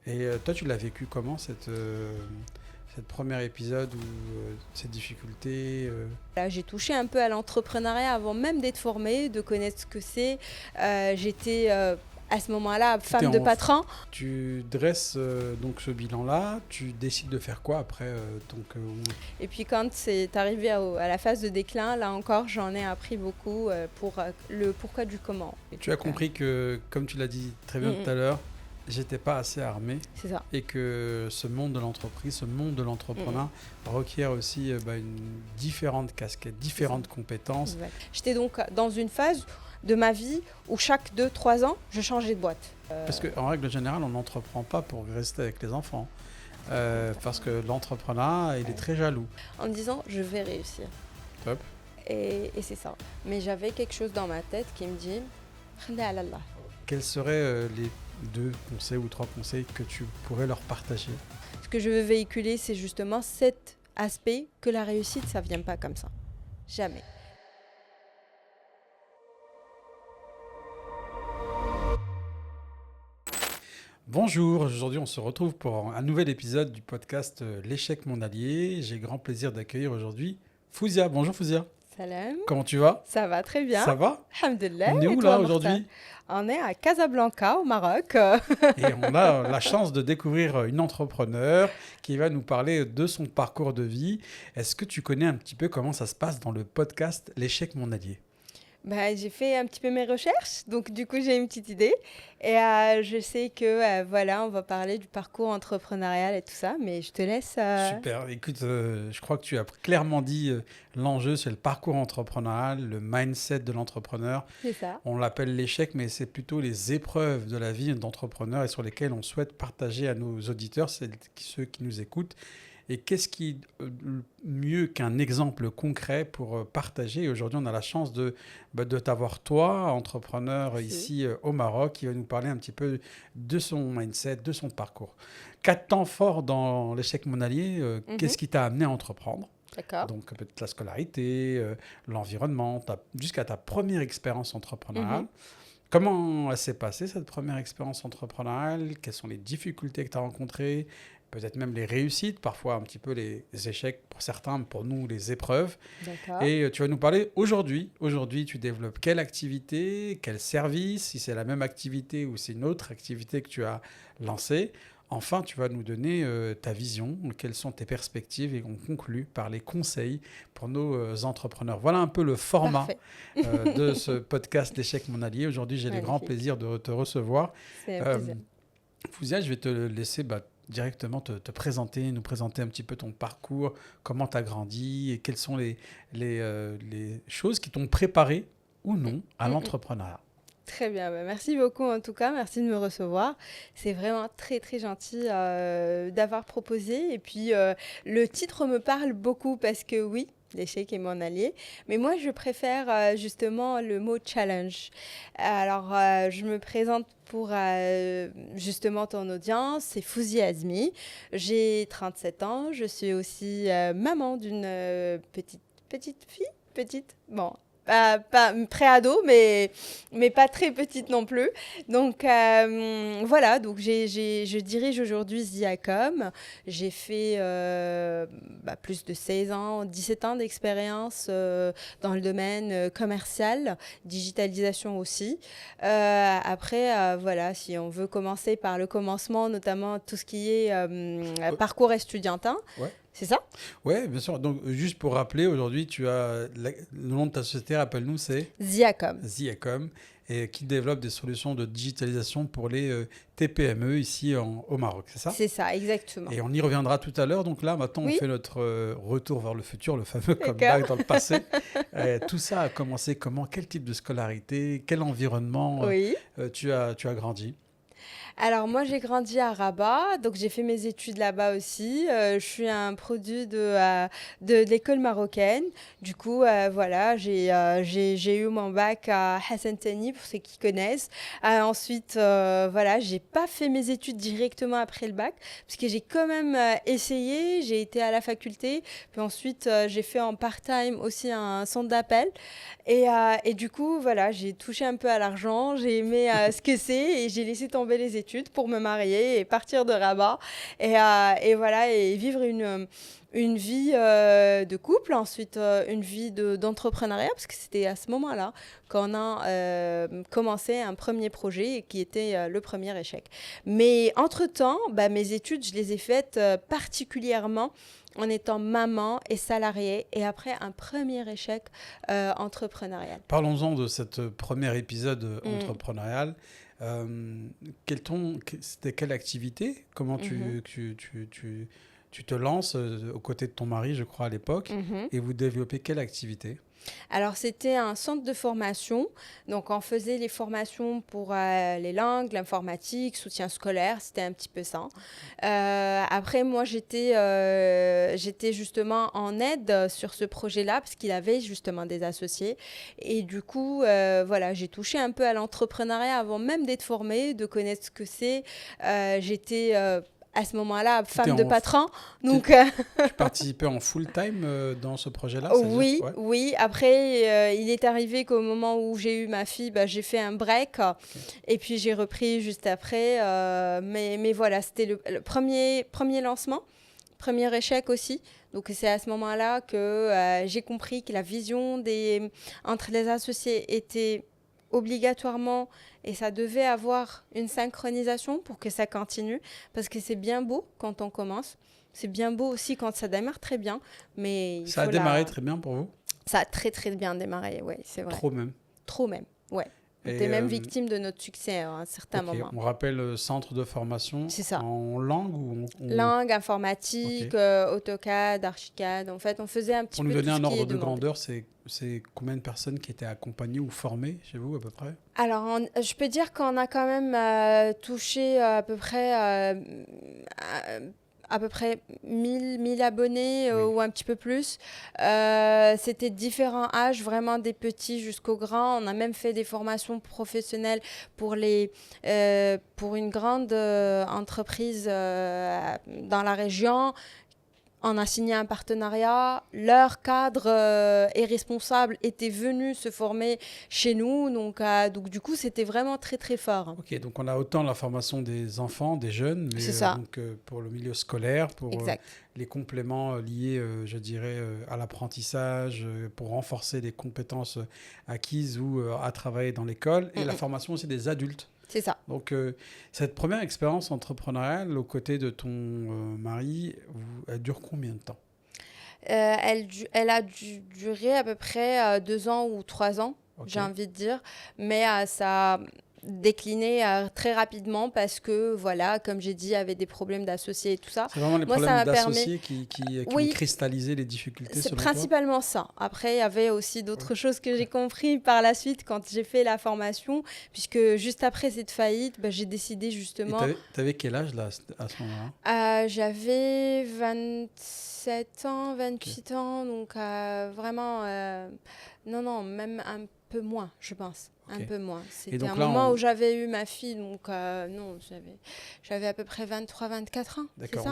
Et toi, tu l'as vécu comment cette premier épisode ou ces difficultés Là, j'ai touché un peu à l'entrepreneuriat avant même d'être formée, de connaître ce que c'est. J'étais à ce moment-là femme de patron. Tu dresses donc ce bilan-là, tu décides de faire quoi après Et puis quand c'est arrivé à la phase de déclin, là encore, j'en ai appris beaucoup pour le pourquoi du comment. Tu as compris que, comme tu l'as dit très bien tout à l'heure, j'étais pas assez armé. C'est ça. Et que ce monde de l'entreprise, ce monde de l'entrepreneur requiert aussi une différente casquette, différentes compétences. Exact. J'étais donc dans une phase de ma vie où chaque 2-3 ans, je changeais de boîte. Parce qu'en règle générale, on n'entreprend pas pour rester avec les enfants. Parce que l'entrepreneur, il est très jaloux. En me disant, je vais réussir. Top. Et c'est ça. Mais j'avais quelque chose dans ma tête qui me dit, Allah. Quels seraient les 2 conseils ou 3 conseils que tu pourrais leur partager? Ce que je veux véhiculer, c'est justement cet aspect que la réussite, ça ne vient pas comme ça. Jamais. Bonjour, aujourd'hui on se retrouve pour un nouvel épisode du podcast L'échec mon allié. J'ai grand plaisir d'accueillir aujourd'hui Fouzia. Bonjour Fouzia. Salam. Comment tu vas? Ça va très bien. Ça va? Alhamdulillah. On est où là aujourd'hui? On est à Casablanca, au Maroc. Et on a la chance de découvrir une entrepreneure qui va nous parler de son parcours de vie. Est-ce que tu connais un petit peu comment ça se passe dans le podcast L'échec mon allié? J'ai fait un petit peu mes recherches, donc du coup j'ai une petite idée. Et je sais que on va parler du parcours entrepreneurial et tout ça, mais je te laisse... Super, écoute, je crois que tu as clairement dit l'enjeu, c'est le parcours entrepreneurial, le mindset de l'entrepreneur. C'est ça. On l'appelle l'échec, mais c'est plutôt les épreuves de la vie d'entrepreneur et sur lesquelles on souhaite partager à nos auditeurs, ceux qui nous écoutent. Et qu'est-ce qui mieux qu'un exemple concret pour partager? Et aujourd'hui, on a la chance de t'avoir toi, entrepreneur ici au Maroc, qui va nous parler un petit peu de son mindset, de son parcours. 4 temps forts dans l'échec mon allié, qu'est-ce qui t'a amené à entreprendre? D'accord. Donc peut-être la scolarité, l'environnement, jusqu'à ta première expérience entrepreneuriale. Comment s'est passée cette première expérience entrepreneuriale? Quelles sont les difficultés que tu as rencontrées? Peut-être même les réussites, parfois un petit peu les échecs pour certains, pour nous les épreuves. D'accord. Et tu vas nous parler aujourd'hui. Aujourd'hui, tu développes quelle activité, quel service, si c'est la même activité ou c'est une autre activité que tu as lancée. Enfin, tu vas nous donner ta vision, quelles sont tes perspectives et on conclut par les conseils pour nos entrepreneurs. Voilà un peu le format de ce podcast L'échec mon allié. Aujourd'hui, j'ai le grand plaisir de te recevoir. C'est un plaisir. Fouzia, je vais te laisser directement te présenter, nous présenter un petit peu ton parcours, comment tu as grandi et quelles sont les choses qui t'ont préparé ou non à l'entrepreneuriat. Très bien, merci beaucoup en tout cas, merci de me recevoir. C'est vraiment très très gentil d'avoir proposé et puis le titre me parle beaucoup parce que oui, l'échec est mon allié, mais moi je préfère justement le mot challenge. Alors je me présente pour justement ton audience, c'est Fouzia Azmi, j'ai 37 ans, je suis aussi maman d'une petite fille, pas pré-ado, mais pas très petite non plus. Donc voilà, donc je dirige aujourd'hui Ziacom. J'ai fait plus de 16 ans, 17 ans d'expérience dans le domaine commercial, digitalisation aussi. Après, voilà, si on veut commencer par le commencement, notamment tout ce qui est parcours estudiantin. Ouais. C'est ça? Oui, bien sûr. Donc, juste pour rappeler, aujourd'hui, tu as le nom de ta société, rappelle-nous, c'est Ziacom. Ziacom, et qui développe des solutions de digitalisation pour les TPME ici au Maroc, c'est ça? C'est ça, exactement. Et on y reviendra tout à l'heure. Donc là, maintenant, on fait notre retour vers le futur, le fameux comeback dans le passé. Tout ça a commencé comment? Quel type de scolarité? Quel environnement tu as grandi? Alors moi j'ai grandi à Rabat, donc j'ai fait mes études là-bas aussi. Je suis un produit de l'école marocaine. Du coup voilà, j'ai eu mon bac à Hassan Thani pour ceux qui connaissent. Ensuite voilà, j'ai pas fait mes études directement après le bac parce que j'ai quand même essayé. J'ai été à la faculté, puis ensuite j'ai fait en part-time aussi un centre d'appel. Et du coup voilà, j'ai touché un peu à l'argent, j'ai aimé ce que c'est et j'ai laissé tomber les études. études pour me marier et partir de Rabat. Et voilà, et vivre une vie de couple, ensuite une vie d'entrepreneuriat, parce que c'était à ce moment-là qu'on a commencé un premier projet qui était le premier échec. Mais entre-temps, mes études, je les ai faites particulièrement en étant maman et salariée, et après un premier échec entrepreneurial. Parlons-en de cette premier épisode entrepreneurial. C'était quelle activité? Comment tu te lances aux côtés de ton mari, je crois, à l'époque, et vous développez quelle activité? Alors, c'était un centre de formation. Donc, on faisait les formations pour les langues, l'informatique, soutien scolaire. C'était un petit peu ça. Après, moi, j'étais justement en aide sur ce projet-là parce qu'il avait justement des associés. Et du coup, voilà, j'ai touché un peu à l'entrepreneuriat avant même d'être formée, de connaître ce que c'est. J'étais... à ce moment-là, femme de patron. Donc, tu participais en full-time dans ce projet-là? Oui, ouais. Oui. Après, il est arrivé qu'au moment où j'ai eu ma fille, j'ai fait un break. Okay. Et puis, j'ai repris juste après. Mais voilà, c'était le premier lancement, premier échec aussi. Donc, c'est à ce moment-là que j'ai compris que la vision entre les associés était obligatoirement, et ça devait avoir une synchronisation pour que ça continue, parce que c'est bien beau quand on commence, c'est bien beau aussi quand ça démarre très bien, mais ça a démarré très bien pour vous? Ça a très très bien démarré, oui, c'est vrai. Trop même, ouais. On était même victime de notre succès à un certain moment. On rappelle centre de formation. C'est ça. En langue ou langue, informatique, AutoCAD, Archicad. En fait, on faisait un petit peu tout ce qui est demandé. Pour nous donner un ordre de grandeur, c'est combien de personnes qui étaient accompagnées ou formées chez vous à peu près? Alors, je peux dire qu'on a quand même touché à peu près 1000 abonnés ou un petit peu plus. C'était différents âges, vraiment des petits jusqu'aux grands. On a même fait des formations professionnelles pour une grande entreprise dans la région. On a signé un partenariat. Leur cadre et responsable était venu se former chez nous. Donc du coup, c'était vraiment très, très fort. Ok, donc on a autant la formation des enfants, des jeunes, mais donc, pour le milieu scolaire, pour les compléments liés, je dirais, à l'apprentissage, pour renforcer les compétences acquises ou à travailler dans l'école, et la formation aussi des adultes. C'est ça. Donc, cette première expérience entrepreneuriale aux côtés de ton mari, elle dure combien de temps? Elle a duré à peu près 2 ans ou 3 ans, j'ai envie de dire. Mais ça a décliné très rapidement parce que, voilà, comme j'ai dit, il y avait des problèmes d'associés et tout ça. C'est vraiment les problèmes d'associés qui ont cristallisé les difficultés, c'est principalement ça. Après, il y avait aussi d'autres choses que j'ai compris par la suite quand j'ai fait la formation, puisque juste après cette faillite, j'ai décidé justement... Et t'avais quel âge là, à ce moment-là? J'avais 27 ans, 28 ans, donc vraiment... non, même un peu moins, je pense. Un peu moins. C'était un moment où j'avais eu ma fille, donc non, j'avais à peu près 23-24 ans. D'accord,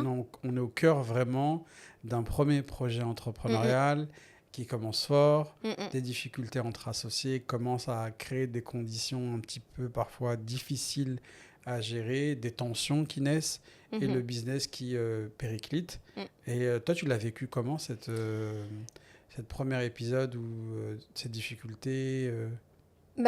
on est au cœur vraiment d'un premier projet entrepreneurial qui commence fort, des difficultés entre associés, commence à créer des conditions un petit peu parfois difficiles à gérer, des tensions qui naissent et le business qui périclite. Et toi, tu l'as vécu comment, cette premier épisode ou ces difficultés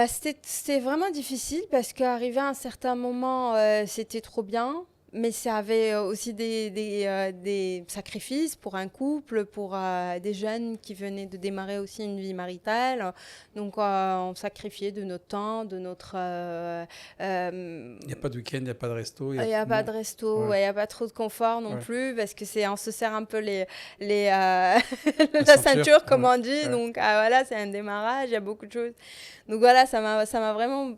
c'était vraiment difficile parce qu'arrivé à un certain moment, c'était trop bien. Mais ça avait aussi des sacrifices pour un couple, pour des jeunes qui venaient de démarrer aussi une vie maritale. Donc, on sacrifiait de notre temps, de notre... Il n'y a pas de week-end, il n'y a pas de resto. Il n'y a pas de resto, il n'y a pas trop de confort non plus, parce que on se serre un peu la ceinture, comme on dit. Donc, voilà, c'est un démarrage, il y a beaucoup de choses. Donc, voilà, ça m'a vraiment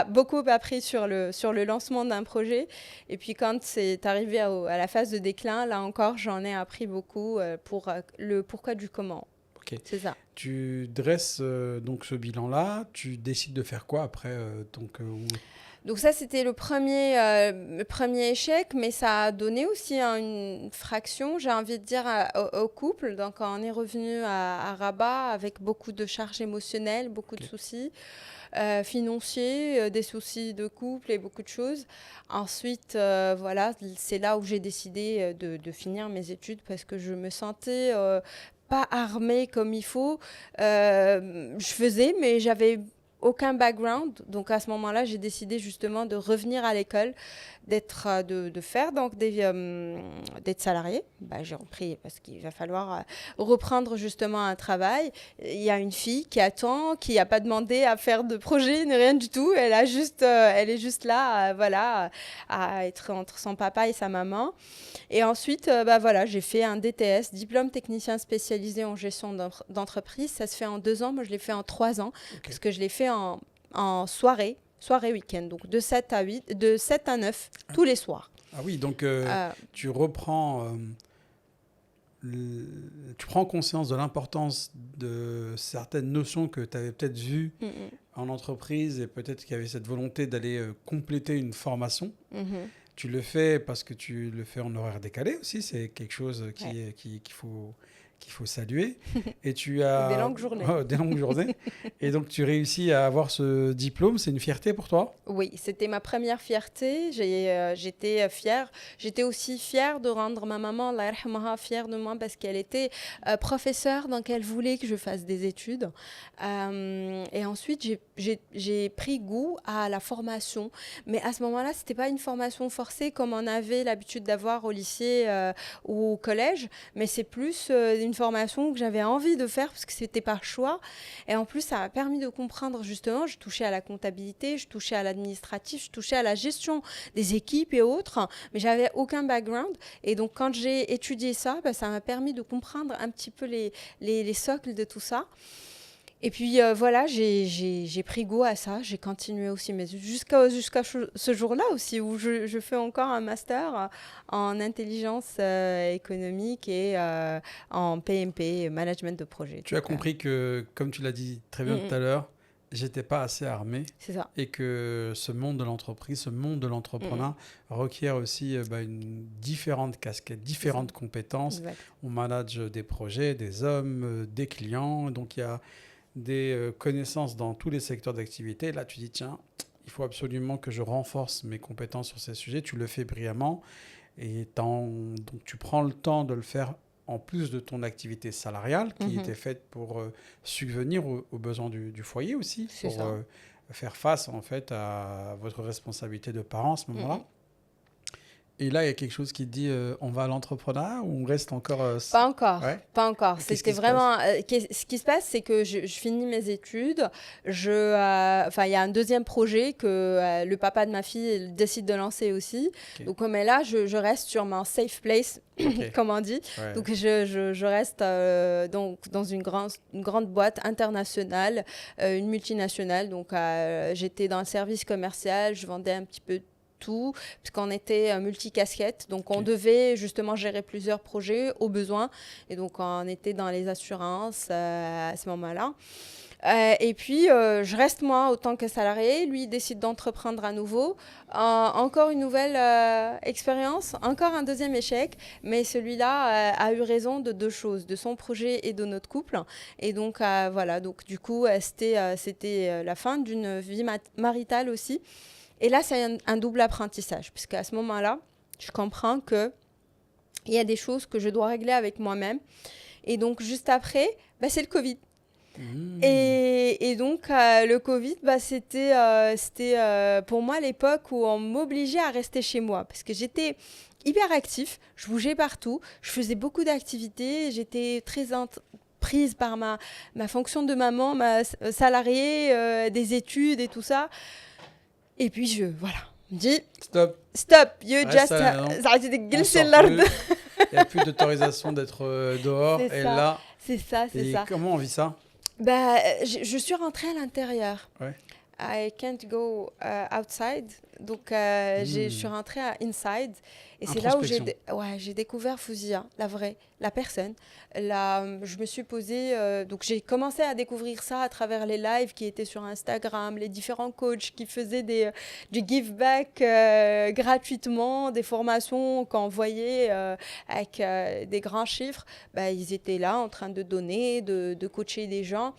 beaucoup appris sur le lancement d'un projet. Et puis, quand c'est arrivé à la phase de déclin, là encore, j'en ai appris beaucoup pour le pourquoi du comment. Okay. C'est ça. Tu dresses donc ce bilan-là. Tu décides de faire quoi après Donc ça, c'était le premier échec, mais ça a donné aussi une fraction, j'ai envie de dire, au couple. Donc on est revenu à Rabat avec beaucoup de charges émotionnelles, beaucoup de soucis. financiers, des soucis de couple et beaucoup de choses. Ensuite, voilà, c'est là où j'ai décidé de finir mes études parce que je me sentais pas armée comme il faut. Je faisais, mais j'avais aucun background. Donc à ce moment-là, j'ai décidé justement de revenir à l'école, de faire donc d'être salarié. Bah, j'ai repris parce qu'il va falloir reprendre justement un travail. Il y a une fille qui attend, qui n'a pas demandé à faire de projet ni rien du tout. Elle est juste là, voilà, à être entre son papa et sa maman. Et ensuite, bah voilà, j'ai fait un DTS, diplôme technicien spécialisé en gestion d'entreprise. Ça se fait en 2 ans. Moi, je l'ai fait en 3 ans parce que je l'ai fait en soirée week-end, donc de 7 à 9, tous les soirs. Ah oui, donc tu reprends, tu prends conscience de l'importance de certaines notions que tu avais peut-être vues en entreprise et peut-être qu'il y avait cette volonté d'aller compléter une formation. Tu le fais parce que tu le fais en horaire décalé aussi, c'est quelque chose qu'il faut saluer. Et tu as des longues journées. Des longues journées. Et donc tu réussis à avoir ce diplôme, c'est une fierté pour toi? Oui, c'était ma première fierté. J'étais fière. J'étais aussi fière de rendre ma maman, Allah yarhamaha, fière de moi parce qu'elle était professeure, donc elle voulait que je fasse des études. Et ensuite, j'ai pris goût à la formation. Mais à ce moment-là, c'était pas une formation forcée comme on avait l'habitude d'avoir au lycée ou au collège, mais c'est plus une formation que j'avais envie de faire parce que c'était par choix. Et en plus, ça m'a permis de comprendre justement, je touchais à la comptabilité, je touchais à l'administratif, je touchais à la gestion des équipes et autres, mais j'avais aucun background. Et donc, quand j'ai étudié ça, bah, ça m'a permis de comprendre un petit peu les socles de tout ça. Et puis voilà, j'ai pris goût à ça, j'ai continué aussi, mais jusqu'à ce jour-là aussi, où je fais encore un master en intelligence économique et en PMP, management de projet. Tu as compris que, comme tu l'as dit très bien tout à l'heure, j'étais pas assez armé. C'est ça. Et que ce monde de l'entreprise, ce monde de l'entrepreneur requiert aussi une différente casquette, différentes compétences. Exact. On manage des projets, des hommes, des clients, donc il y a des connaissances dans tous les secteurs d'activité. Là, tu dis, tiens, il faut absolument que je renforce mes compétences sur ces sujets. Tu le fais brillamment. Et donc, tu prends le temps de le faire en plus de ton activité salariale qui était faite pour subvenir aux besoins du foyer aussi, pour faire face en fait à votre responsabilité de parent à ce moment-là. Et là, il y a quelque chose qui te dit on va à l'entrepreneuriat ou on reste encore Pas encore, ouais. Pas encore. C'était vraiment... ce qui se passe, c'est que je finis mes études. Il y a un deuxième projet que le papa de ma fille décide de lancer aussi. Okay. Donc, mais là, je reste sur mon safe place, comme on dit. Ouais. Donc, je reste dans une grande boîte internationale, une multinationale. Donc, j'étais dans le service commercial. Je vendais un petit peu tout, puisqu'on était multicasquette. Donc, on devait justement gérer plusieurs projets au besoin. Et donc, on était dans les assurances à ce moment-là. Et puis, je reste moi autant que salarié. Lui, il décide d'entreprendre à nouveau. Encore une nouvelle expérience, encore un deuxième échec. Mais celui-là a eu raison de 2 choses, de son projet et de notre couple. Et donc, voilà. Donc, du coup, c'était la fin d'une vie maritale aussi. Et là, c'est un double apprentissage, puisqu'à ce moment-là, je comprends qu'il y a des choses que je dois régler avec moi-même. Et donc, juste après, c'est le Covid. Et donc, le Covid, c'était pour moi l'époque où on m'obligeait à rester chez moi, parce que j'étais hyper active, je bougeais partout, je faisais beaucoup d'activités, j'étais très prise par ma fonction de maman, ma salariée, des études et tout ça. Et puis, je dis... Stop, you just... Il n'y a plus d'autorisation d'être dehors. Et là... C'est ça. Comment on vit ça? Je suis rentrée à l'intérieur. Ouais. I can't go outside. Donc, je suis rentrée à inside. Et c'est là où j'ai découvert Fouzia, la personne. Là, je me suis posée... donc, j'ai commencé à découvrir ça à travers les lives qui étaient sur Instagram, les différents coachs qui faisaient du give back gratuitement, des formations qu'on voyait avec des grands chiffres. Ils étaient là en train de donner, de coacher des gens.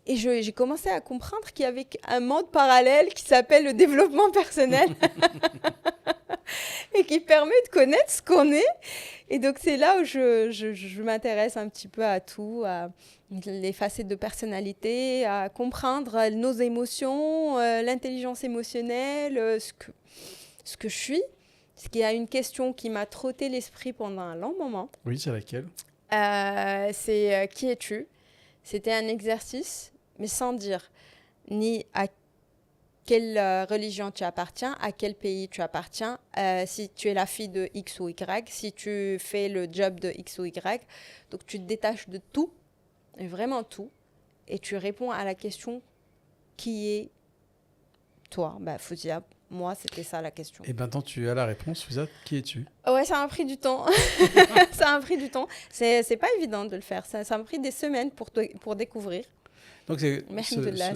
Et j'ai commencé à comprendre qu'il y avait un monde parallèle qui s'appelle le développement personnel et qui permet de connaître ce qu'on est. Et donc, c'est là où je m'intéresse un petit peu à tout, à les facettes de personnalité, à comprendre nos émotions, l'intelligence émotionnelle, ce que je suis. Parce qu'il y a une question qui m'a trotté l'esprit pendant un long moment. Oui, c'est laquelle? C'est qui es-tu? C'était un exercice, mais sans dire ni à quelle religion tu appartiens, à quel pays tu appartiens, si tu es la fille de X ou Y, si tu fais le job de X ou Y. Donc tu te détaches de tout, et vraiment tout, et tu réponds à la question qui est toi? Fouzia, moi c'était ça la question. Et maintenant tu as la réponse, Fouzia, qui es-tu? Ouais, ça m'a pris du temps. Ça m'a pris du temps. C'est pas évident de le faire. Ça m'a pris des semaines pour découvrir. Donc Mais alhamdoulilah,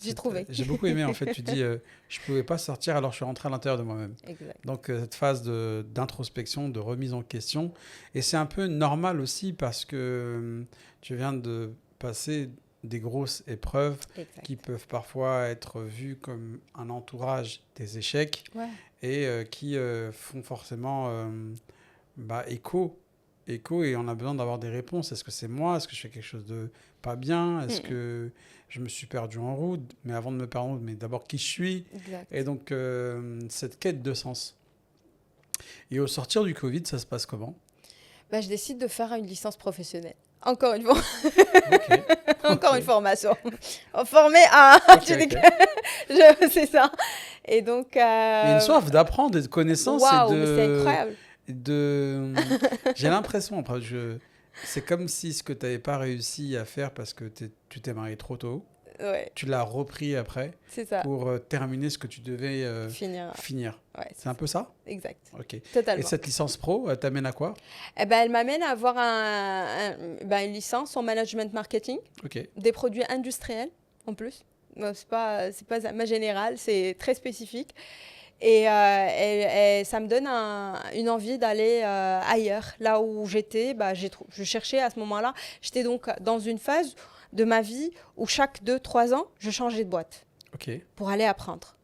j'ai trouvé. J'ai beaucoup aimé en fait. Tu dis, je pouvais pas sortir alors je suis rentré à l'intérieur de moi-même. Exact. Donc cette phase d'introspection, de remise en question. Et c'est un peu normal aussi parce que tu viens de passer des grosses épreuves Exact. qui peuvent parfois être vues comme un entourage des échecs et qui font forcément écho. Et on a besoin d'avoir des réponses. Est-ce que c'est moi? Est-ce que je fais quelque chose de pas bien? Est-ce que je me suis perdu en route? Mais avant de me perdre en route, mais d'abord qui je suis? Exact. Et donc, cette quête de sens. Et au sortir du Covid, ça se passe comment? Je décide de faire une licence professionnelle. Encore une fois. Okay. Encore une formation. Formée à... Okay. C'est ça. Et donc... Il y a une soif d'apprendre et de connaissances. Waouh, mais c'est incroyable. J'ai l'impression, c'est comme si ce que tu n'avais pas réussi à faire parce que tu t'es marié trop tôt, tu l'as repris après pour terminer ce que tu devais finir. Ouais, c'est un peu ça? Exact. Okay. Totalement. Et cette licence pro, elle t'amène à quoi? Elle m'amène à avoir une licence en management marketing, des produits industriels en plus. C'est pas ma générale, c'est très spécifique. Et ça me donne une envie d'aller ailleurs. Là où j'étais, je cherchais à ce moment-là. J'étais donc dans une phase de ma vie où chaque 2-3 ans, je changeais de boîte pour aller apprendre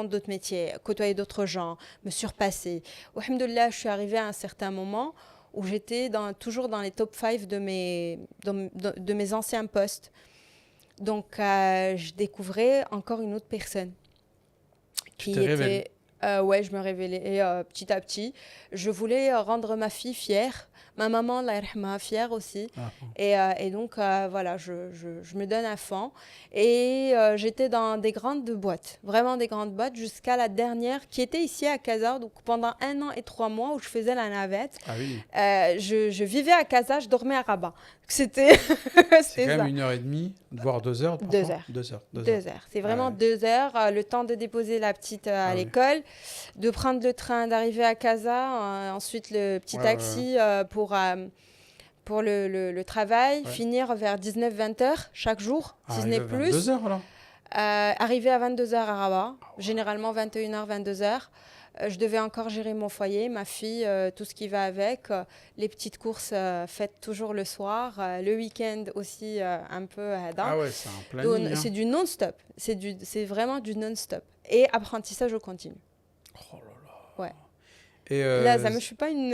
d'autres métiers, côtoyer d'autres gens, me surpasser. Alhamdoulilah, je suis arrivée à un certain moment où j'étais toujours dans les top 5 de mes anciens postes. Donc, je découvrais encore une autre personne qui était... je me révélais petit à petit. Je voulais rendre ma fille fière, ma maman, Allah yarhamha, fière aussi. Et donc, voilà, je me donne à fond. Et j'étais dans des grandes boîtes, vraiment des grandes boîtes, jusqu'à la dernière, qui était ici à Casa. Donc, pendant 1 an et 3 mois où je faisais la navette, je vivais à Casa, je dormais à Rabat. C'était c'est quand même 1h30, voire 2 heures. 2 heures. 2 heures. 2 heures. C'est vraiment 2 heures. Le temps de déposer la petite à l'école, de prendre le train, d'arriver à Casa, ensuite le petit taxi pour le travail, finir vers 19-20 heures chaque jour, si ce n'est plus. 22 heures alors arriver à 22 heures à Rabat, généralement 21h, 22 heures. Je devais encore gérer mon foyer, ma fille, tout ce qui va avec. Les petites courses faites toujours le soir. Le week-end aussi un peu. C'est un planning. C'est du non-stop. C'est vraiment du non-stop. Et apprentissage au continu. Oh là là. Ouais. Et là, je ne suis pas une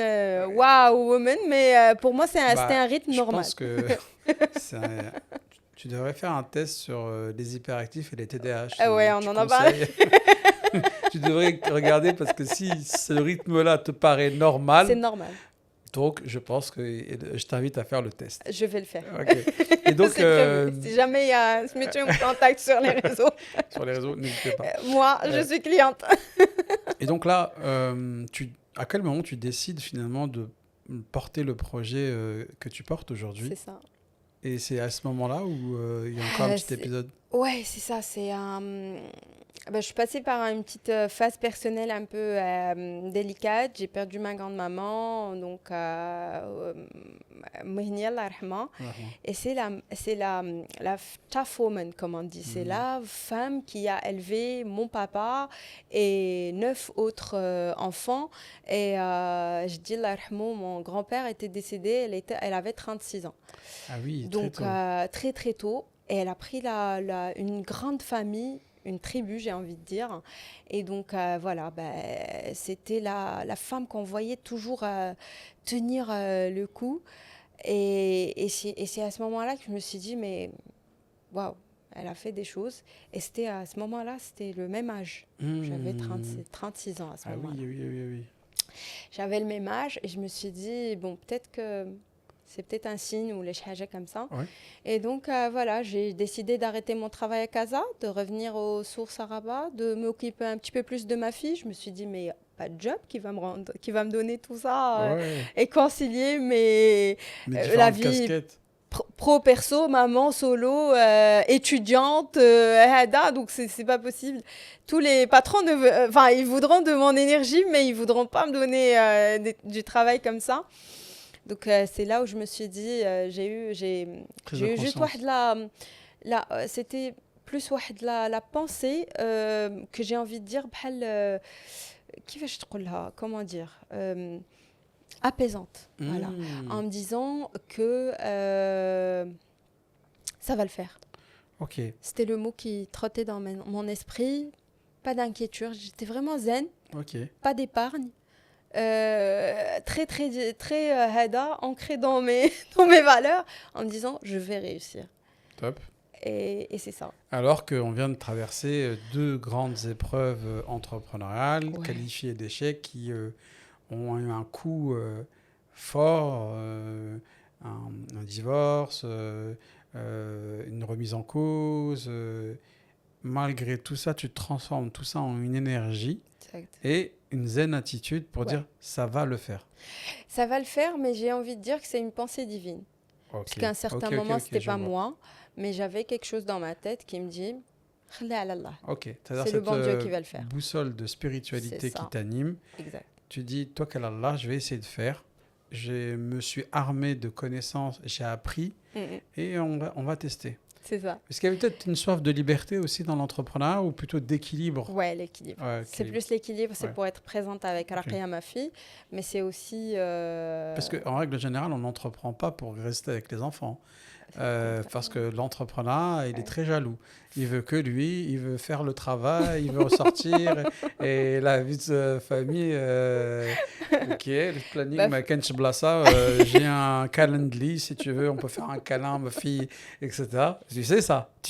wow woman, mais pour moi, c'était un rythme normal. Je pense que tu devrais faire un test sur les hyperactifs et les TDAH. On en a parlé. Tu devrais regarder parce que si ce rythme-là te paraît normal... C'est normal. Donc, je pense que je t'invite à faire le test. Je vais le faire. Et donc, si jamais il y a ce métier, on me contacte sur les réseaux. Sur les réseaux, n'hésitez pas. Moi, je suis cliente. Et donc là, à quel moment tu décides finalement de porter le projet que tu portes aujourd'hui? C'est ça. Et c'est à ce moment-là où il y a encore un petit épisode? Ouais, c'est ça. Je suis passée par une petite phase personnelle un peu délicate. J'ai perdu ma grande-maman, donc Mouhnia, Allah yarhamha. Et c'est la tough woman, comme on dit. C'est la femme qui a élevé mon papa et 9 autres enfants. Et je dis, Allah yarhamha, mon grand-père était décédé, elle avait 36 ans. Ah oui, donc, très tôt. Très, très tôt. Et elle a pris une grande famille, une tribu, j'ai envie de dire. Et donc, voilà, c'était la femme qu'on voyait toujours tenir le coup. Et c'est à ce moment-là que je me suis dit, mais waouh, elle a fait des choses. Et c'était à ce moment-là, c'était le même âge. J'avais 36 ans à ce Ah oui, moment-là. oui, oui, oui, oui. J'avais le même âge et je me suis dit, bon, peut-être que c'est peut-être un signe ou les choses comme ça. Ouais. Et donc, voilà, j'ai décidé d'arrêter mon travail à Casa, de revenir aux sources à Rabat, de m'occuper un petit peu plus de ma fille. Je me suis dit, mais pas de job qui va me donner tout ça Ouais. et concilier Mes la différentes vie casquettes. pro-perso, maman, solo, étudiante, hada, donc c'est pas possible. Tous les patrons, ils voudront de mon énergie, mais ils voudront pas me donner du travail comme ça. Donc c'est là où je me suis dit, Prise de j'ai eu juste conscience. c'était plus la pensée que j'ai envie de dire بحال كيفاش تقولها comment dire apaisante, voilà, en me disant que ça va le faire. Ok. C'était le mot qui trottait dans mon esprit, pas d'inquiétude, j'étais vraiment zen, Ok. pas d'épargne. Très très très hada, ancré dans mes valeurs, en me disant je vais réussir. Top. Et c'est ça. Alors qu'on vient de traverser deux grandes épreuves entrepreneuriales, Ouais. qualifiées d'échecs, qui ont eu un coup fort, un divorce, une remise en cause. Malgré tout ça, tu transformes tout ça en une énergie Exact. et une zen attitude pour Ouais. dire ça va le faire. Ça va le faire, mais j'ai envie de dire que c'est une pensée divine. Ok. Parce qu'à un certain Ok, moment, ok, c'était je pas vois. moi, mais j'avais quelque chose dans ma tête qui me dit Khla ala Allah. Ok. C'est-à-dire C'est le cette bon Dieu qui va le faire. boussole de spiritualité C'est qui ça. t'anime. Exact. Tu dis, toi, qu'Allah, je vais essayer de faire. Je me suis armé de connaissances, j'ai appris et on va tester. C'est ça. Est-ce qu'il y avait peut-être une soif de liberté aussi dans l'entrepreneuriat ou plutôt d'équilibre? Ouais, l'équilibre. Ouais, C'est équilibre. plus l'équilibre, c'est Ouais. pour être présente avec Rakia, ma fille, mais c'est aussi... Parce qu'en règle générale, on n'entreprend pas pour rester avec les enfants. Parce que l'entrepreneur, il est très jaloux. Il veut que lui, il veut faire le travail, il veut ressortir. et la vie de famille, ok, le planning, Bah, ma kench blassa, j'ai un calendrier, si tu veux, on peut faire un câlin, ma fille, etc. Tu sais ça. je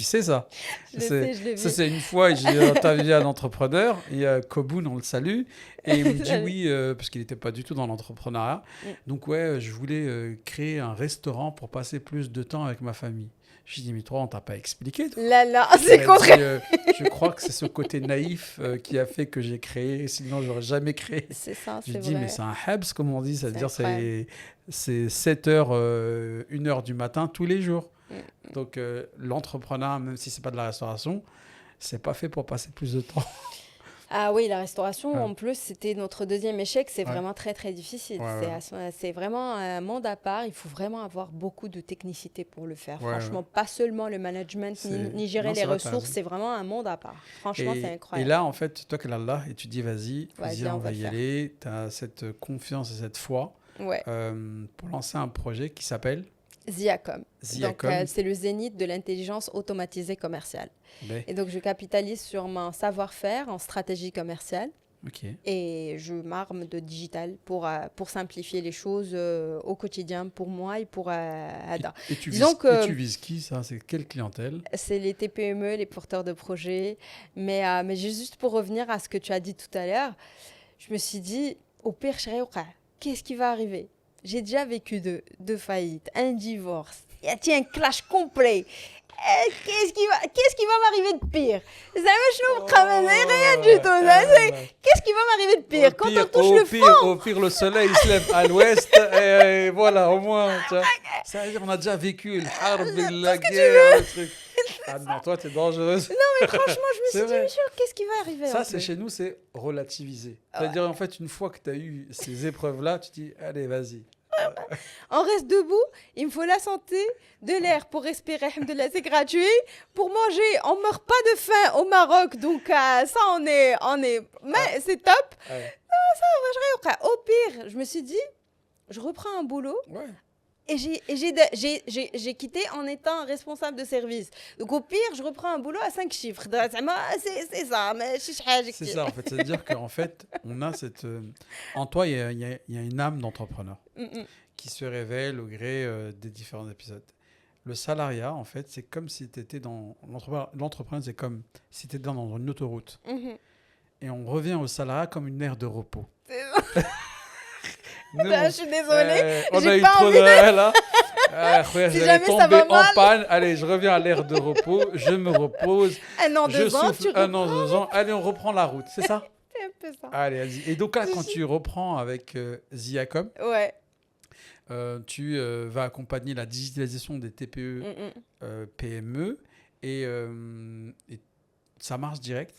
le sais, je le Ça, vis. c'est une fois, j'ai interviewé un entrepreneur, il y a Koboun, on le salue, et il me dit oui, parce qu'il n'était pas du tout dans l'entrepreneuriat. Donc ouais, je voulais créer un restaurant pour passer plus de temps avec ma famille. Je dis, mais toi, on t'a pas expliqué, toi. Là, Il c'est m'a contraire. dit, je crois que c'est ce côté naïf qui a fait que j'ai créé, sinon j'aurais jamais créé. C'est ça, Je c'est dis, vrai. mais c'est un habs, comme on dit, C'est c'est-à-dire incroyable. c'est 7h, 1h du matin tous les jours. Donc l'entrepreneur, même si c'est pas de la restauration, c'est pas fait pour passer plus de temps. Ah oui, la restauration, Ouais. en plus, c'était notre deuxième échec. C'est Ouais. vraiment très, très difficile. Ouais, C'est vraiment un monde à part. Il faut vraiment avoir beaucoup de technicité pour le faire. Ouais, Franchement, pas seulement le management, ni gérer Non, les c'est vrai, t'as ressources. raison. C'est vraiment un monde à part. Franchement, c'est Et incroyable. là, en fait, toi, qu'Allah, et tu dis, vas-y, Vas-y, on on va va le y faire. aller. Tu as cette confiance et cette foi Ouais. pour lancer un projet qui s'appelle Ziacom. Ziacom. Donc, c'est le zénith de l'intelligence automatisée commerciale. Ben, Et donc, je capitalise sur mon savoir-faire en stratégie commerciale. ok. Et je m'arme de digital pour simplifier les choses au quotidien pour moi et pour Ada. Et tu Disons vises, que- et tu vises qui, ça? C'est quelle clientèle? C'est les TPME, les porteurs de projets. Mais juste pour revenir à ce que tu as dit tout à l'heure, je me suis dit, au pire, qu'est-ce qui va arriver? J'ai déjà vécu deux faillites, un divorce, il y a un clash complet. Qu'est-ce qui va m'arriver de pire? Ça me rien du tout. Qu'est-ce qui va m'arriver de pire? Quand on touche le fond, Au pire, le soleil il se lève à l'ouest. Et voilà, au moins. Tu vois. Ça veut dire on a déjà vécu le harb, la guerre, le truc. Ah non, toi, t'es dangereuse. mais franchement, je me C'est suis dit, vrai. monsieur, qu'est-ce qui va arriver? Ça, en c'est plus chez nous, c'est relativiser. Ouais. C'est-à-dire, en fait, une fois que tu as eu ces épreuves-là, tu dis, allez, vas-y. On reste debout, il me faut la santé, de l'air pour respirer, alhamdoulilah, c'est gratuit. Pour manger, on meurt pas de faim au Maroc, donc ça, on est... Mais c'est top. Ouais. Au pire, je me suis dit, je reprends un boulot Ouais. j'ai quitté en étant responsable de service. Donc au pire, je reprends un boulot à 5 chiffres. C'est ça, mais C'est ça, en fait. C'est-à-dire qu'en fait, on a cette... en toi, il y a une âme d'entrepreneur qui se révèle au gré des différents épisodes. Le salariat, en fait, c'est comme si tu étais dans... L'entrepreneur, c'est comme si tu étais dans une autoroute. Et on revient au salariat comme une aire de repos. Nous, Je suis désolée, on a j'ai eu pas trop envie de... Là. Si J'allais jamais ça tomber va en mal. panne. Allez, je reviens à l'ère de repos. Je me repose. Un an, Je 2 ans, souffle tu un an, reprends. 2 ans. Allez, on reprend la route. C'est ça? C'est un peu ça. Allez, vas-y. Et donc là, quand tu reprends avec Ziacom, Ouais. tu vas accompagner la digitalisation des TPE, PME. Et ça marche direct?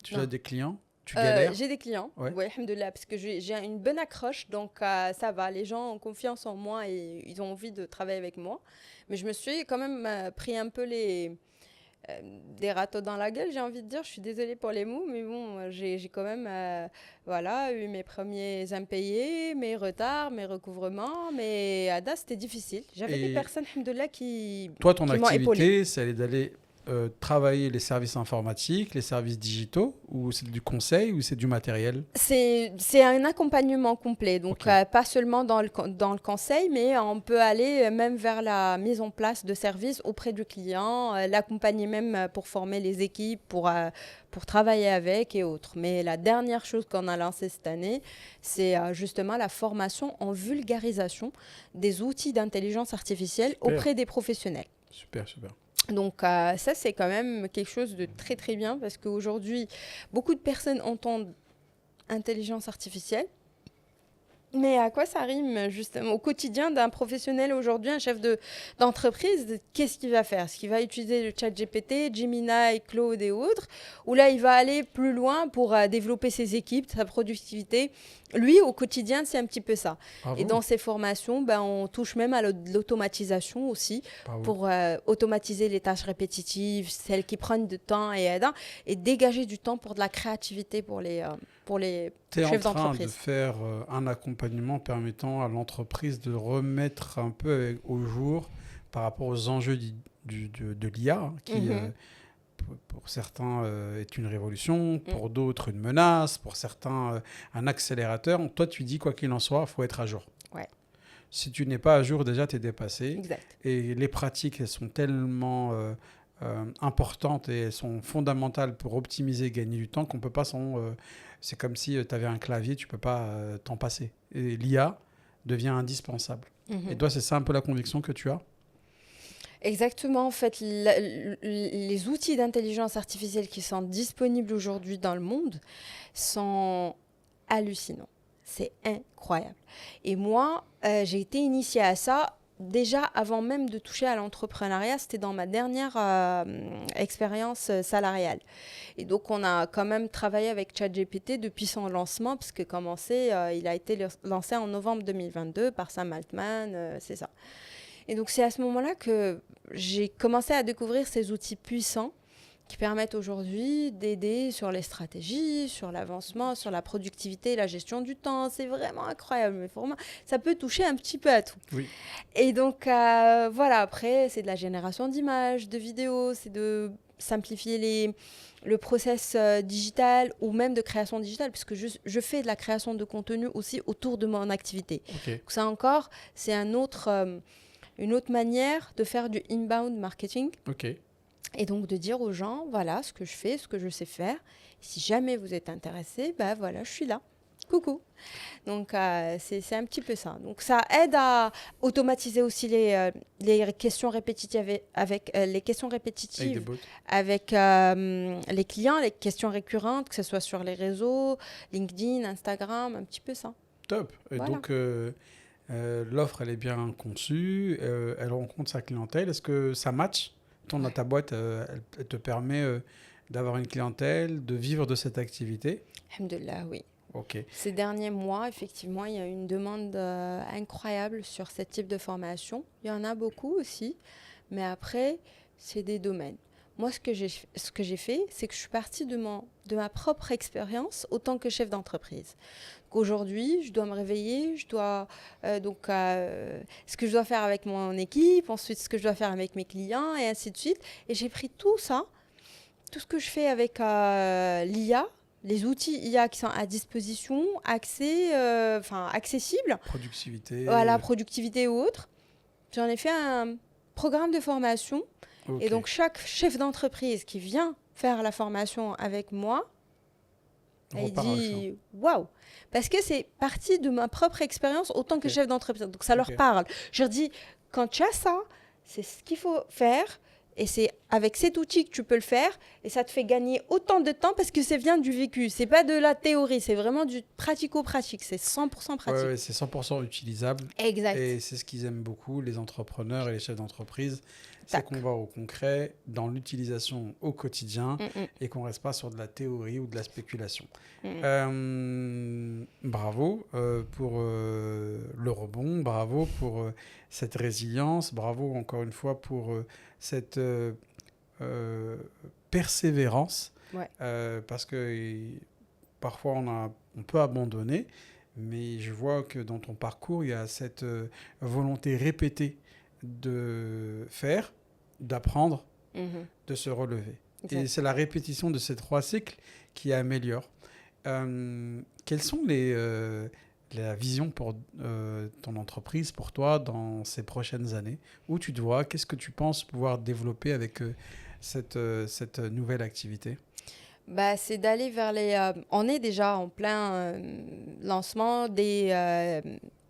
Tu as des clients? Tu galères? J'ai des clients, Ouais. ouais, alhamdoulilah, parce que j'ai une bonne accroche, donc ça va. Les gens ont confiance en moi et ils ont envie de travailler avec moi. Mais je me suis quand même pris un peu des râteaux dans la gueule, j'ai envie de dire. Je suis désolée pour les mots, mais bon, j'ai quand même voilà, eu mes premiers impayés, mes retards, mes recouvrements. Mais Ada, c'était difficile. J'avais des Et personnes, alhamdoulilah, qui toi, ton m'ont épaulée. activité, c'est d'aller travailler les services informatiques, les services digitaux, ou c'est du conseil, ou c'est du matériel? C'est un accompagnement complet, donc Ok. pas seulement dans le conseil, mais on peut aller même vers la mise en place de services auprès du client, l'accompagner même pour former les équipes, pour travailler avec et autres. Mais la dernière chose qu'on a lancée cette année, c'est justement la formation en vulgarisation des outils d'intelligence artificielle Super, auprès des professionnels. super, super. Donc ça, c'est quand même quelque chose de très très bien parce qu'aujourd'hui, beaucoup de personnes entendent intelligence artificielle. Mais à quoi ça rime justement au quotidien d'un professionnel aujourd'hui, un chef d'entreprise? Qu'est-ce qu'il va faire? Est-ce qu'il va utiliser le chat GPT, Gemini, Claude et autres? Ou là, il va aller plus loin pour développer ses équipes, sa productivité? Lui, au quotidien, c'est un petit peu ça. Et Bravo, dans ces formations, ben, on touche même à l'automatisation aussi bravo. pour automatiser les tâches répétitives, celles qui prennent du temps et dégager du temps pour de la créativité pour les Tu es en chefs train de d'entreprise. faire un accompagnement permettant à l'entreprise de remettre un peu au jour par rapport aux enjeux de l'IA, hein, qui pour certains est une révolution, pour d'autres une menace, pour certains un accélérateur. Toi, tu dis quoi qu'il en soit, il faut être à jour. Ouais. Si tu n'es pas à jour, déjà, tu es dépassé. Exact. Et les pratiques, elles sont tellement importantes et elles sont fondamentales pour optimiser et gagner du temps qu'on peut pas s'en... c'est comme si tu avais un clavier, tu peux pas t'en passer. Et l'IA devient indispensable. Et toi, c'est ça un peu la conviction que tu as? Exactement. En fait, les outils d'intelligence artificielle qui sont disponibles aujourd'hui dans le monde sont hallucinants. C'est incroyable. Et moi, j'ai été initiée à ça déjà avant même de toucher à l'entrepreneuriat. C'était dans ma dernière expérience salariale. Et donc, on a quand même travaillé avec ChatGPT depuis son lancement, parce que il a été lancé en novembre 2022 par Sam Altman, c'est ça. Et donc, c'est à ce moment-là que j'ai commencé à découvrir ces outils puissants qui permettent aujourd'hui d'aider sur les stratégies, sur l'avancement, sur la productivité, la gestion du temps. C'est vraiment incroyable. Mais vraiment, ça peut toucher un petit peu à tout. Oui. Et donc, voilà, après, c'est de la génération d'images, de vidéos, c'est de simplifier le process digital ou même de création digitale, puisque je fais de la création de contenu aussi autour de mon activité. Ok. Donc ça encore, c'est une autre manière de faire du inbound marketing Ok. et donc de dire aux gens, voilà ce que je fais, ce que je sais faire. Si jamais vous êtes intéressé, ben voilà, je suis là. Coucou. Donc c'est un petit peu ça. Donc ça aide à automatiser aussi les questions répétitives avec les questions Avec des répétitives bots. avec les clients, les questions récurrentes, que ce soit sur les réseaux, LinkedIn, Instagram, un petit peu ça. Top. Et Voilà. donc, l'offre, elle est bien conçue, elle rencontre sa clientèle. Est-ce que ça match? Ta boîte, elle te permet d'avoir une clientèle, de vivre de cette activité? Alhamdoulilah, oui. Ok. Ces derniers mois, effectivement, il y a une demande incroyable sur ce type de formation. Il y en a beaucoup aussi, mais après, c'est des domaines. Moi, ce que j'ai fait, c'est que je suis partie de ma propre expérience autant que chef d'entreprise. Aujourd'hui, je dois me réveiller, je dois ce que je dois faire avec mon équipe, ensuite ce que je dois faire avec mes clients et ainsi de suite. Et j'ai pris tout ça, tout ce que je fais avec l'IA, les outils IA qui sont à disposition, accessibles, Productivité. voilà, productivité ou autre. J'en ai fait un programme de formation. Ok. Et donc, chaque chef d'entreprise qui vient faire la formation avec moi, il Repart avec ça. dit waouh! Parce que c'est parti de ma propre expérience autant que Ok. chef d'entreprise. Donc, ça leur Ok. parle. Je leur dis quand tu as ça, c'est ce qu'il faut faire. Et c'est avec cet outil que tu peux le faire. Et ça te fait gagner autant de temps parce que ça vient du vécu. C'est pas de la théorie, c'est vraiment du pratico-pratique. C'est 100% pratique. Ouais, c'est 100% utilisable. Exact. Et c'est ce qu'ils aiment beaucoup, les entrepreneurs et les chefs d'entreprise. C'est Tac. qu'on va au concret, dans l'utilisation au quotidien, Mm, et qu'on ne reste pas sur de la théorie ou de la spéculation. mm. Bravo pour le rebond, bravo pour cette résilience, bravo encore une fois pour cette persévérance, Ouais. parce que parfois on peut abandonner, mais je vois que dans ton parcours, il y a cette volonté répétée de faire, d'apprendre, Mhm. de se relever. Exact. Et c'est la répétition de ces 3 cycles qui améliore. Quelles sont la vision pour ton entreprise, pour toi, dans ces prochaines années? Où tu te vois? Qu'est-ce que tu penses pouvoir développer avec cette nouvelle activité? Bah, c'est d'aller vers on est déjà en plein lancement des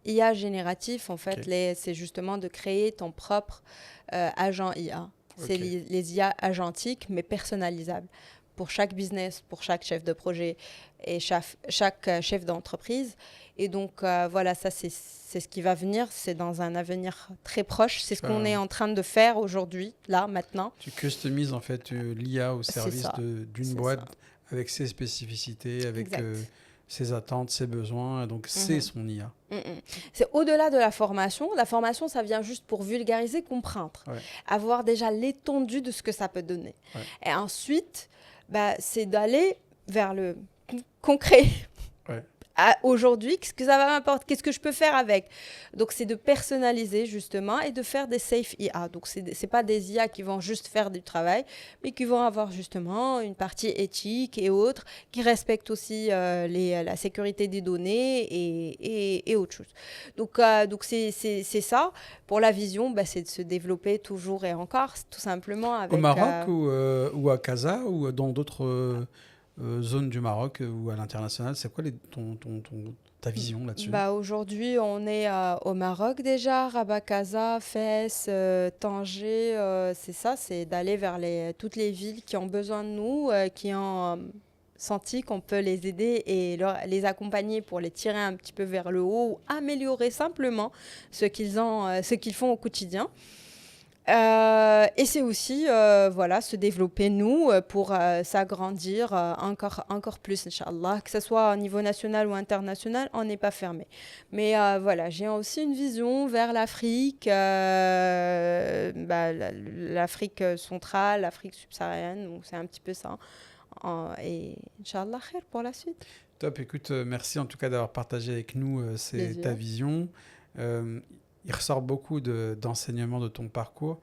IA génératifs. En fait, Ok. c'est justement de créer ton propre agent IA. C'est Ok. les IA agentiques, mais personnalisables pour chaque business, pour chaque chef de projet et chaque chef d'entreprise. Et donc, voilà, ça, c'est ce qui va venir. C'est dans un avenir très proche. C'est ce qu'on est en train de faire aujourd'hui, là, maintenant. Tu customises en fait l'IA au C'est service ça. d'une C'est boîte ça. avec ses spécificités, avec Exact. ses attentes, ses besoins. Donc, c'est Mhm. son IA. C'est au-delà de la formation. La formation, ça vient juste pour vulgariser, comprendre, Ouais. avoir déjà l'étendue de ce que ça peut donner. Ouais. Et ensuite, bah, c'est d'aller vers le concret. Ouais. Aujourd'hui, qu'est-ce que ça va m'apporter? Qu'est-ce que je peux faire avec? Donc, c'est de personnaliser justement et de faire des safe IA. Donc, c'est pas des IA qui vont juste faire du travail, mais qui vont avoir justement une partie éthique et autres, qui respectent aussi la sécurité des données et autre chose. Donc c'est ça. Pour la vision, bah, c'est de se développer toujours et encore, tout simplement Au avec... Maroc ou à Casa ou dans d'autres zones du Maroc ou à l'international, c'est quoi ta vision là-dessus? Bah, aujourd'hui, on est au Maroc déjà, Rabat Casa, Fès, Tanger, c'est ça, c'est d'aller vers toutes les villes qui ont besoin de nous, qui ont senti qu'on peut les aider et les accompagner pour les tirer un petit peu vers le haut ou améliorer simplement ce qu'ils font au quotidien. Et c'est aussi voilà, se développer, nous, pour s'agrandir encore plus, Inch'Allah. Que ce soit au niveau national ou international, on n'est pas fermé. Mais voilà, j'ai aussi une vision vers l'Afrique, l'Afrique centrale, l'Afrique subsaharienne, donc c'est un petit peu ça. Et Inch'Allah, khair pour la suite. Top, écoute, merci en tout cas d'avoir partagé avec nous Plaisir. ta vision. Il ressort beaucoup d'enseignements de ton parcours.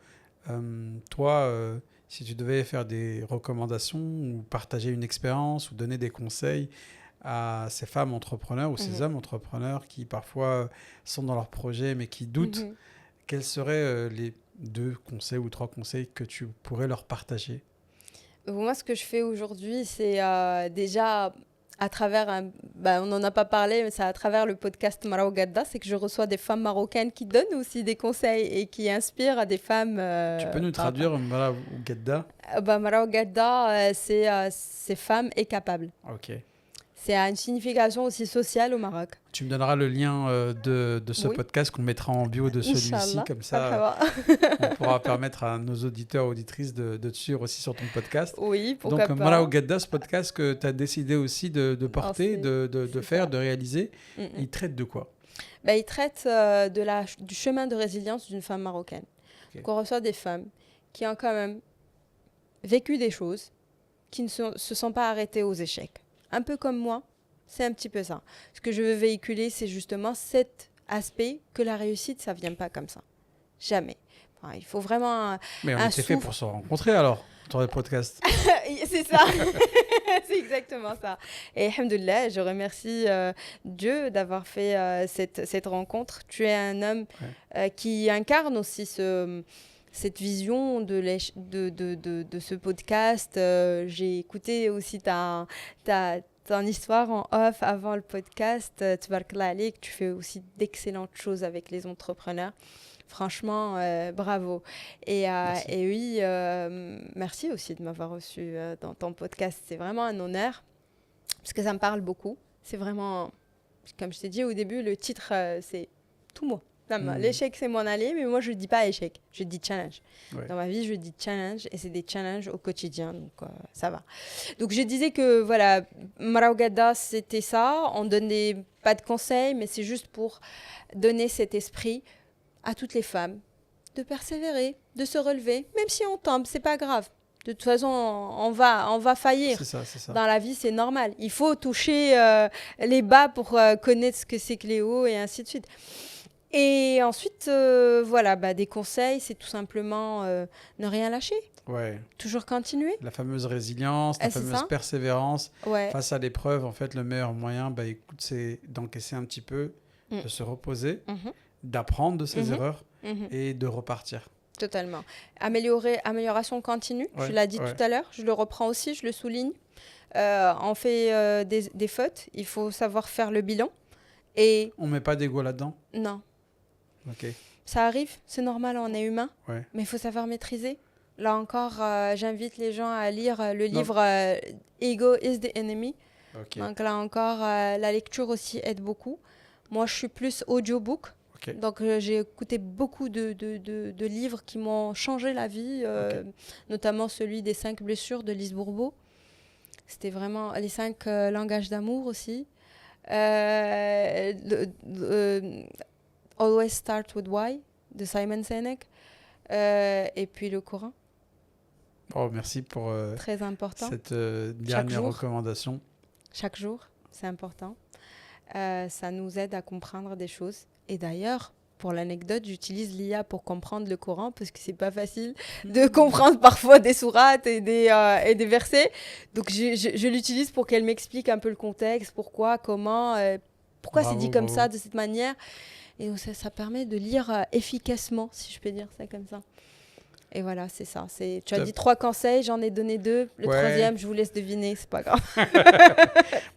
Toi, si tu devais faire des recommandations ou partager une expérience ou donner des conseils à ces femmes entrepreneurs ou ces hommes entrepreneurs qui parfois sont dans leur projet mais qui doutent, quels seraient les 2 conseils ou 3 conseils que tu pourrais leur partager? Moi, ce que je fais aujourd'hui, c'est déjà à travers on n'en a pas parlé, mais c'est à travers le podcast Marao Gadda, c'est que je reçois des femmes marocaines qui donnent aussi des conseils et qui inspirent à des femmes. Tu peux nous traduire Marao Gadda? Marao Gadda, c'est femme et capable. Ok. C'est une signification aussi sociale au Maroc. Tu me donneras le lien de ce podcast qu'on mettra en bio de celui-ci, Inch'Allah. comme ça on pourra permettre à nos auditeurs et auditrices de te suivre aussi sur ton podcast. Oui, pourquoi Donc pas. Marao Gadda, ce podcast que tu as décidé aussi de porter, de faire, de réaliser, il traite de quoi? Il traite du chemin de résilience d'une femme marocaine. Okay. Donc on reçoit des femmes qui ont quand même vécu des choses qui ne se sont pas arrêtées aux échecs. Un peu comme moi, c'est un petit peu ça. Ce que je veux véhiculer, c'est justement cet aspect que la réussite, ça ne vient pas comme ça. Jamais. Enfin, il faut vraiment Mais on était fait pour se rencontrer alors, dans le podcast. C'est ça. C'est exactement ça. Et alhamdoulilah, je remercie Dieu d'avoir fait cette rencontre. Tu es un homme qui incarne aussi cette vision de ce podcast. J'ai écouté aussi ton histoire en off avant le podcast. Tabarakallah alik, tu fais aussi d'excellentes choses avec les entrepreneurs. Franchement, bravo. Et oui, merci aussi de m'avoir reçu dans ton podcast. C'est vraiment un honneur parce que ça me parle beaucoup. C'est vraiment, comme je t'ai dit au début, le titre, c'est tout moi. L'échec, c'est mon allié, mais moi, je ne dis pas échec, je dis challenge. Ouais. Dans ma vie, je dis challenge et c'est des challenges au quotidien, donc ça va. Donc, je disais que, voilà, Maraougadda, c'était ça. On ne donnait pas de conseils, mais c'est juste pour donner cet esprit à toutes les femmes de persévérer, de se relever, même si on tombe, c'est pas grave. De toute façon, on va faillir. C'est ça. Dans la vie, c'est normal. Il faut toucher les bas pour connaître ce que c'est que les hauts et ainsi de suite. Et ensuite, voilà, des conseils, c'est tout simplement ne rien lâcher. Ouais. Toujours continuer. La fameuse résilience, la fameuse persévérance. Ouais. Face à l'épreuve, en fait, le meilleur moyen, écoute, c'est d'encaisser un petit peu, de se reposer, d'apprendre de ses erreurs et de repartir. Totalement. Amélioration continue, je l'ai dit tout à l'heure, je le reprends aussi, je le souligne. On fait des fautes, il faut savoir faire le bilan. Et on ne met pas d'ego là-dedans? Non. Ok. Ça arrive, c'est normal, on est humain, mais il faut savoir maîtriser. Là encore, j'invite les gens à lire le livre Ego is the Enemy. Okay. Donc là encore, la lecture aussi aide beaucoup. Moi, je suis plus audiobook. Okay. Donc, j'ai écouté beaucoup de livres qui m'ont changé la vie, notamment celui des 5 blessures de Lise Bourbeau. C'était vraiment les 5 langages d'amour aussi. Always Start with Why de Simon Sinek. Et puis le Coran. Oh, merci pour très important. Cette dernière recommandation. Chaque jour, c'est important. Ça nous aide à comprendre des choses. Et d'ailleurs, pour l'anecdote, j'utilise l'IA pour comprendre le Coran parce que c'est pas facile de comprendre parfois des sourates et des versets. Donc, je l'utilise pour qu'elle m'explique un peu le contexte, pourquoi, comment, pourquoi c'est dit comme ça, de cette manière. Et ça permet de lire efficacement, si je peux dire ça comme ça. Et voilà, c'est ça. Tu as dit 3 conseils, j'en ai donné 2. Le troisième, je vous laisse deviner, c'est pas grave.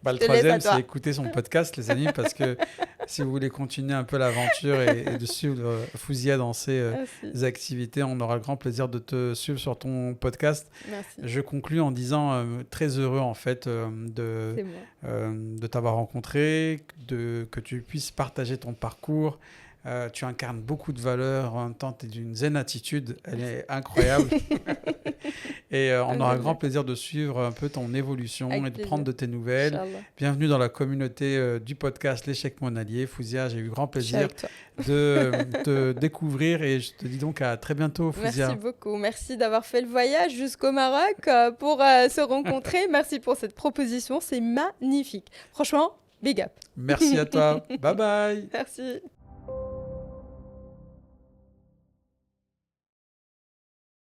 Le troisième, c'est écouter son podcast, les amis, parce que si vous voulez continuer un peu l'aventure et de suivre Fouzia dans ses activités, on aura le grand plaisir de te suivre sur ton podcast. Merci. Je conclus en disant très heureux en fait de t'avoir rencontré, que tu puisses partager ton parcours. Tu incarnes beaucoup de valeurs, en même temps tu es d'une zen attitude, elle est incroyable. Et on aura grand plaisir de suivre un peu ton évolution et de prendre de tes nouvelles. Inch'Allah. Bienvenue dans la communauté du podcast L'échec mon allié. Fouzia, j'ai eu grand plaisir de te découvrir et je te dis donc à très bientôt, Fouzia. Merci beaucoup, merci d'avoir fait le voyage jusqu'au Maroc pour se rencontrer. Merci pour cette proposition, c'est magnifique. Franchement, big up. Merci à toi, bye bye. Merci.